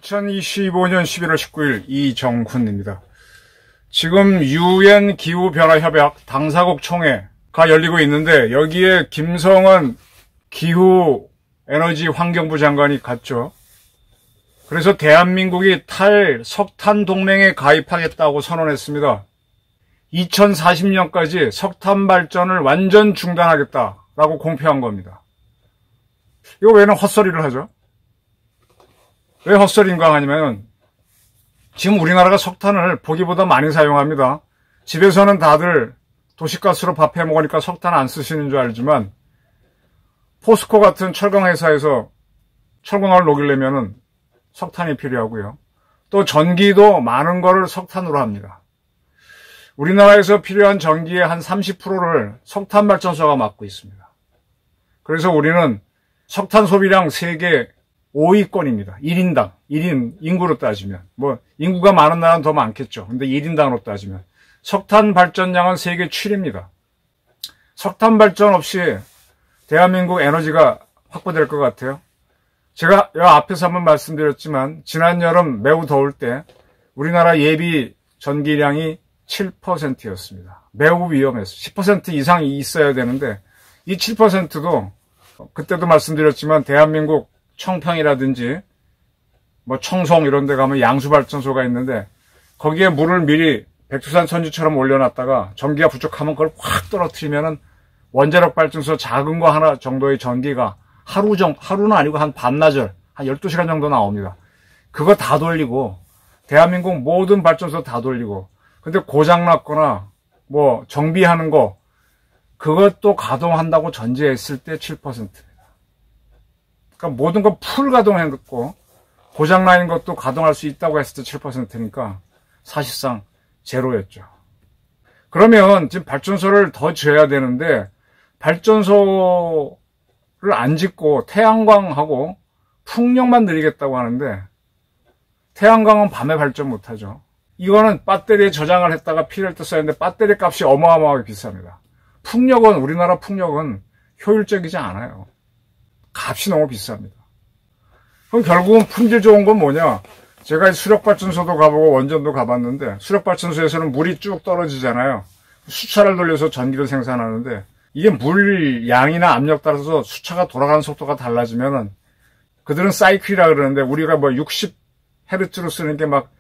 2025년 11월 19일 이정훈입니다. 지금 UN 기후변화협약 당사국 총회가 열리고 있는데 여기에 김성은 기후 에너지 환경부 장관이 갔죠. 그래서 대한민국이 탈석탄 동맹에 가입하겠다고 선언했습니다. 2040년까지 석탄 발전을 완전 중단하겠다라고 공표한 겁니다. 이거 왜는 헛소리를 하죠? 왜 헛소리인가 하냐면 지금 우리나라가 석탄을 보기보다 많이 사용합니다. 집에서는 다들 도시가스로 밥 해 먹으니까 석탄 안 쓰시는 줄 알지만 포스코 같은 철강 회사에서 철강을 녹이려면은 석탄이 필요하고요. 또 전기도 많은 거를 석탄으로 합니다. 우리나라에서 필요한 전기의 한 30%를 석탄 발전소가 맡고 있습니다. 그래서 우리는 석탄 소비량 세계 5위권입니다. 1인당, 1인 인구로 따지면. 뭐 인구가 많은 나라는 더 많겠죠. 근데 1인당으로 따지면. 석탄 발전량은 세계 7위입니다. 석탄 발전 없이 대한민국 에너지가 확보될 것 같아요. 제가 이 앞에서 한번 말씀드렸지만 지난 여름 매우 더울 때 우리나라 예비 전기량이 7%였습니다. 매우 위험했어요. 10% 이상이 있어야 되는데 이 7%도 그때도 말씀드렸지만 대한민국 청평이라든지 뭐 청송 이런 데 가면 양수발전소가 있는데 거기에 물을 미리 백두산 천지처럼 올려놨다가 전기가 부족하면 그걸 확 떨어뜨리면은 원자력 발전소 작은 거 하나 정도의 전기가 하루는 아니고 한 반나절, 한 12시간 정도 나옵니다. 그거 다 돌리고, 대한민국 모든 발전소 다 돌리고, 근데 고장났거나, 뭐, 정비하는 거, 그것도 가동한다고 전제했을 때 7%입니다. 그러니까 모든 거 풀 가동했고, 고장나 있는 것도 가동할 수 있다고 했을 때 7%니까, 사실상 제로였죠. 그러면 지금 발전소를 더 지어야 되는데, 발전소를 안 짓고 태양광하고 풍력만 늘리겠다고 하는데 태양광은 밤에 발전 못하죠. 이거는 배터리에 저장을 했다가 필요할 때 써야 하는데 배터리 값이 어마어마하게 비쌉니다. 풍력은 우리나라 풍력은 효율적이지 않아요. 값이 너무 비쌉니다. 그럼 결국은 품질 좋은 건 뭐냐? 제가 수력발전소도 가보고 원전도 가봤는데 수력발전소에서는 물이 쭉 떨어지잖아요. 수차를 돌려서 전기를 생산하는데 이게 물 양이나 압력 따라서 수차가 돌아가는 속도가 달라지면은 그들은 사이클이라 그러는데 우리가 뭐 60Hz로 쓰는 게 막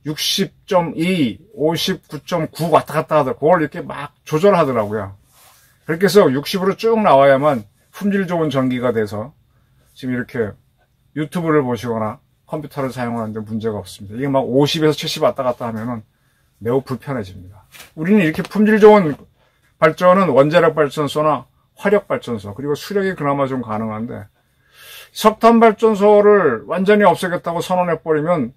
60.2, 59.9 왔다 갔다 하더라고요. 그걸 이렇게 막 조절하더라고요. 그렇게 해서 60으로 쭉 나와야만 품질 좋은 전기가 돼서 지금 이렇게 유튜브를 보시거나 컴퓨터를 사용하는데 문제가 없습니다. 이게 막 50에서 70 왔다 갔다 하면은 매우 불편해집니다. 우리는 이렇게 품질 좋은 발전은 원자력 발전소나 화력 발전소 그리고 수력이 그나마 좀 가능한데 석탄 발전소를 완전히 없애겠다고 선언해버리면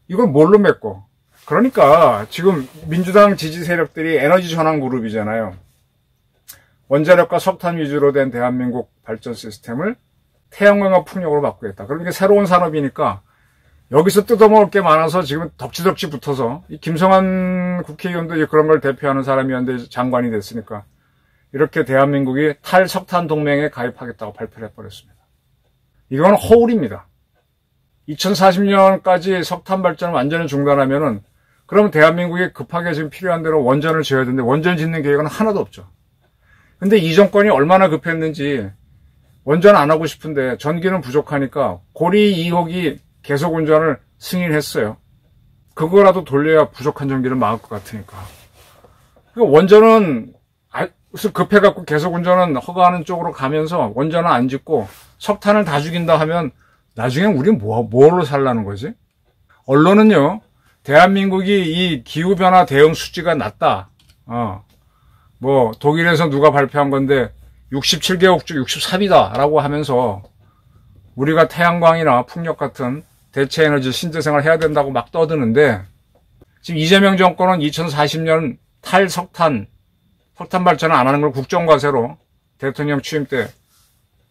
이걸 뭘로 맺고 그러니까 지금 민주당 지지 세력들이 에너지 전환 그룹이잖아요. 원자력과 석탄 위주로 된 대한민국 발전 시스템을 태양광과 풍력으로 바꾸겠다. 그러니까 새로운 산업이니까 여기서 뜯어먹을 게 많아서 지금 덕지덕지 붙어서 이 김성한 국회의원도 이제 그런 걸 대표하는 사람이었는데 장관이 됐으니까 이렇게 대한민국이 탈석탄 동맹에 가입하겠다고 발표를 해버렸습니다. 이건 허울입니다. 2040년까지 석탄 발전을 완전히 중단하면은 그러면 대한민국이 급하게 지금 필요한 대로 원전을 지어야 되는데 원전 짓는 계획은 하나도 없죠. 근데 이 정권이 얼마나 급했는지 원전 안 하고 싶은데 전기는 부족하니까 고리 2호기 계속 운전을 승인했어요. 그거라도 돌려야 부족한 전기를 막을 것 같으니까. 그러니까 원전은 급해갖고 계속 운전은 허가하는 쪽으로 가면서 원전은 안 짓고 석탄을 다 죽인다 하면 나중에 우리 뭘로 살라는 거지? 언론은요, 대한민국이 이 기후변화 대응 수치가 낮다. 뭐 독일에서 누가 발표한 건데 67개국 중 63위다라고 하면서 우리가 태양광이나 풍력 같은 대체에너지 신재생을 해야 된다고 막 떠드는데 지금 이재명 정권은 2040년 석탄 발전을 안 하는 걸 국정과제로 대통령 취임 때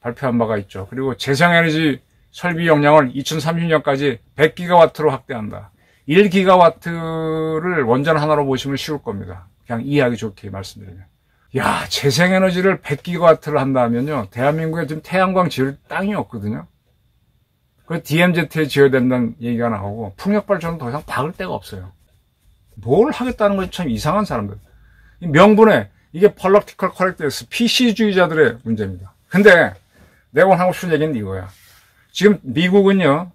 발표한 바가 있죠. 그리고 재생에너지 설비 용량을 2030년까지 100기가와트로 확대한다. 1기가와트를 원전 하나로 보시면 쉬울 겁니다. 그냥 이해하기 좋게 말씀드리면. 야, 재생에너지를 100기가와트를 한다면요, 대한민국에 지금 태양광 지을 땅이 없거든요. 그 DMZ에 지어야 된다는 얘기가 나오고, 풍력발전은 더 이상 박을 데가 없어요. 뭘 하겠다는 건 참 이상한 사람들. 이 명분에, 이게 political correctness, PC주의자들의 문제입니다. 근데 내가 오늘 하고 싶은 얘기는 이거야. 지금 미국은요,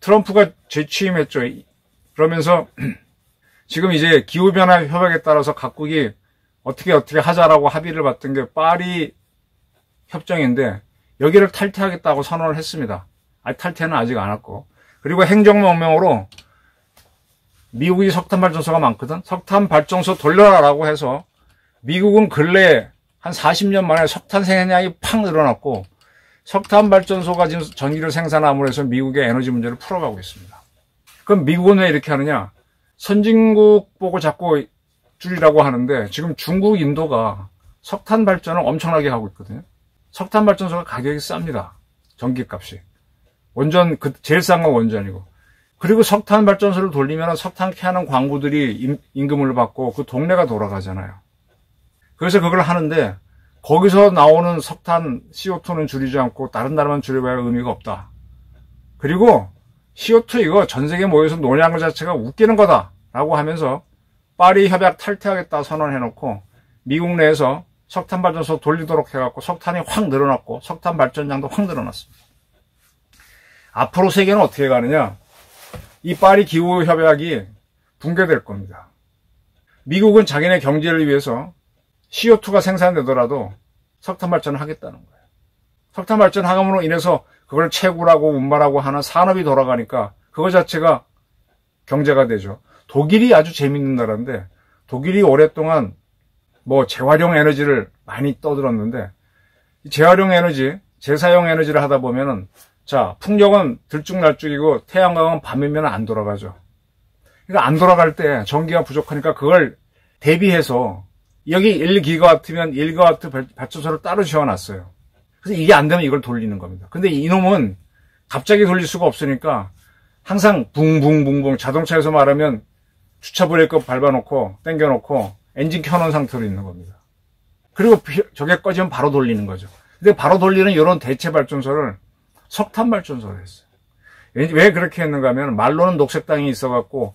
트럼프가 재취임했죠. 그러면서 지금 이제 기후변화 협약에 따라서 각국이 어떻게 하자라고 합의를 봤던 게 파리 협정인데, 여기를 탈퇴하겠다고 선언을 했습니다. 탈퇴는 아직 안 했고. 그리고 행정명령으로 미국이 석탄 발전소가 많거든. 석탄 발전소 돌려라라고 해서 미국은 근래에 한 40년 만에 석탄 생산량이 팍 늘어났고, 석탄 발전소가 지금 전기를 생산함으로 해서 미국의 에너지 문제를 풀어가고 있습니다. 그럼 미국은 왜 이렇게 하느냐? 선진국 보고 자꾸 줄이라고 하는데, 지금 중국, 인도가 석탄 발전을 엄청나게 하고 있거든요. 석탄 발전소가 가격이 쌉니다. 전기값이. 원전, 제일 싼 건 원전이고. 그리고 석탄 발전소를 돌리면 석탄 캐하는 광부들이 임금을 받고 그 동네가 돌아가잖아요. 그래서 그걸 하는데, 거기서 나오는 석탄 CO2는 줄이지 않고 다른 나라만 줄여봐야 의미가 없다. 그리고 CO2 이거 전 세계에 모여서 논의한 것 자체가 웃기는 거다라고 하면서 파리 협약 탈퇴하겠다 선언해놓고, 미국 내에서 석탄 발전소 돌리도록 해갖고 석탄이 확 늘어났고 석탄 발전량도 확 늘어났습니다. 앞으로 세계는 어떻게 가느냐? 이 파리 기후 협약이 붕괴될 겁니다. 미국은 자기네 경제를 위해서 CO2가 생산되더라도 석탄 발전을 하겠다는 거예요. 석탄 발전함으로 인해서 그걸 채굴하고 운반하고 하는 산업이 돌아가니까 그거 자체가 경제가 되죠. 독일이 아주 재밌는 나라인데, 독일이 오랫동안 재활용 에너지를 많이 떠들었는데, 재활용 에너지, 재사용 에너지를 하다 보면은, 자, 풍력은 들쭉날쭉이고 태양광은 밤이면 안 돌아가죠. 그러니까 안 돌아갈 때 전기가 부족하니까 그걸 대비해서 여기 1기가와트면 1기가와트 발전소를 따로 지어놨어요. 그래서 이게 안 되면 이걸 돌리는 겁니다. 근데 이놈은 갑자기 돌릴 수가 없으니까 항상 붕붕붕붕, 자동차에서 말하면 주차 브레이크 밟아놓고 당겨놓고 엔진 켜놓은 상태로 있는 겁니다. 그리고 저게 꺼지면 바로 돌리는 거죠. 근데 바로 돌리는 이런 대체 발전소를 석탄 발전소를 했어요. 왜 그렇게 했는가 하면, 말로는 녹색당이 있어갖고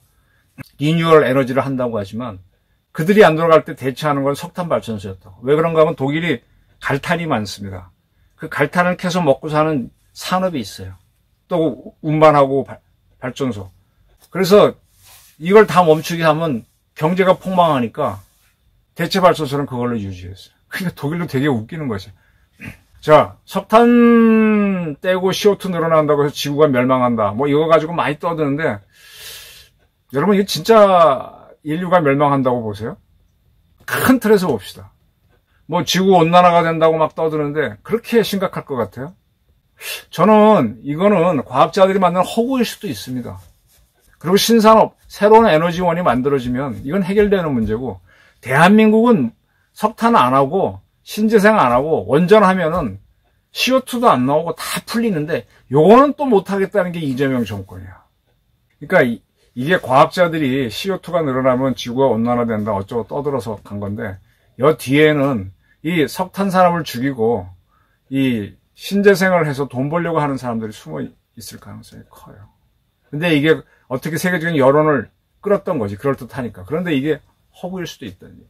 리뉴얼 에너지를 한다고 하지만 그들이 안 돌아갈 때 대체하는 건 석탄 발전소였다고. 왜 그런가 하면 독일이 갈탄이 많습니다. 그 갈탄을 캐서 먹고 사는 산업이 있어요. 또 운반하고 발전소. 그래서 이걸 다 멈추게 하면 경제가 폭망하니까 대체 발전소는 그걸로 유지했어요. 그러니까 독일도 되게 웃기는 거죠. 자, 석탄 떼고 CO2 늘어난다고 해서 지구가 멸망한다. 이거 가지고 많이 떠드는데, 여러분, 이게 진짜 인류가 멸망한다고 보세요? 큰 틀에서 봅시다. 지구 온난화가 된다고 막 떠드는데, 그렇게 심각할 것 같아요? 저는 이거는 과학자들이 만든 허구일 수도 있습니다. 그리고 신산업, 새로운 에너지원이 만들어지면 이건 해결되는 문제고, 대한민국은 석탄 안 하고 신재생 안 하고 원전하면은 CO2도 안 나오고 다 풀리는데, 요거는 또 못하겠다는 게 이재명 정권이야. 그러니까 이게 과학자들이 CO2가 늘어나면 지구가 온난화된다 어쩌고 떠들어서 간 건데, 여 뒤에는 이 석탄 산업을 죽이고 이 신재생을 해서 돈 벌려고 하는 사람들이 숨어 있을 가능성이 커요. 근데 이게 어떻게 세계적인 여론을 끌었던 거지, 그럴듯하니까. 그런데 이게 허구일 수도 있다는 얘기예요.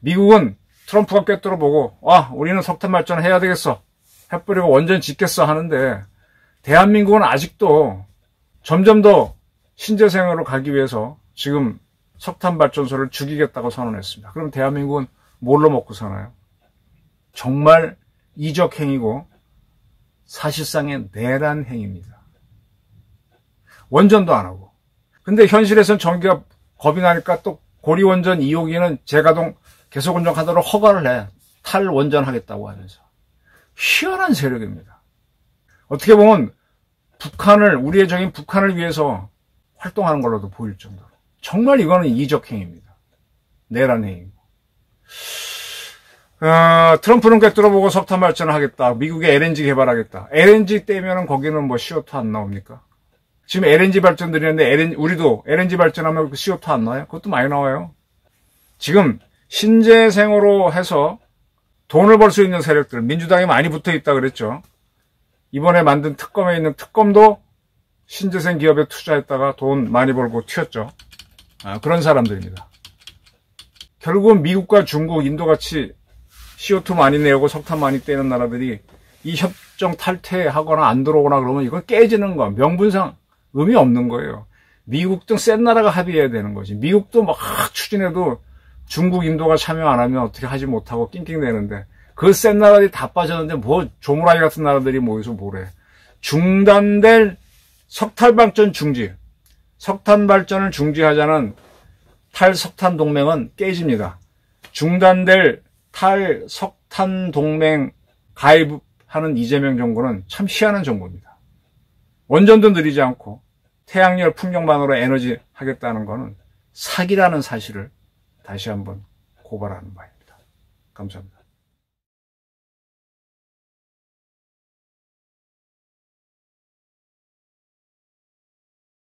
미국은 트럼프가 꿰뚫어 보고, 우리는 석탄 발전해야 되겠어, 해버리고 원전 짓겠어 하는데, 대한민국은 아직도 점점 더 신재생으로 가기 위해서 지금 석탄 발전소를 죽이겠다고 선언했습니다. 그럼 대한민국은 뭘로 먹고 사나요? 정말 이적 행위고 사실상의 내란 행위입니다. 원전도 안 하고. 근데 현실에서는 전기가 겁이 나니까 또 고리원전 2호기는 재가동 계속 운전하도록 허가를 해. 탈원전하겠다고 하면서. 희한한 세력입니다. 어떻게 보면 우리의 적인 북한을 위해서 활동하는 걸로도 보일 정도로. 정말 이거는 이적 행위입니다. 내란 행위고. 트럼프는 꿰뚫어보고 석탄 발전을 하겠다. 미국에 LNG 개발하겠다. LNG 떼면은 거기는 CO2 안 나옵니까? 지금 LNG 발전들이는데 우리도 LNG 발전하면 그 CO2 안 나와요? 그것도 많이 나와요. 지금 신재생으로 해서 돈을 벌 수 있는 세력들, 민주당이 많이 붙어 있다 그랬죠. 이번에 만든 특검에 있는 특검도 신재생 기업에 투자했다가 돈 많이 벌고 튀었죠. 그런 사람들입니다. 결국은 미국과 중국, 인도같이 CO2 많이 내고 석탄 많이 떼는 나라들이 이 협정 탈퇴하거나 안 들어오거나 그러면 이건 깨지는 거, 명분상 의미 없는 거예요. 미국 등 센 나라가 합의해야 되는 거지. 미국도 막 추진해도 중국, 인도가 참여 안 하면 어떻게 하지 못하고 낑낑대는데 그 센 나라들이 다 빠졌는데 뭐 조물아이 같은 나라들이 모여서 뭐래. 중단될 석탄 발전 중지, 석탄 발전을 중지하자는 탈석탄 동맹은 깨집니다. 중단될 탈석탄 동맹 가입하는 이재명 정부는 참 희한한 정부입니다. 원전도 늘리지 않고 태양열 풍력만으로 에너지 하겠다는 것은 사기라는 사실을 다시 한번 고발하는 바입니다. 감사합니다.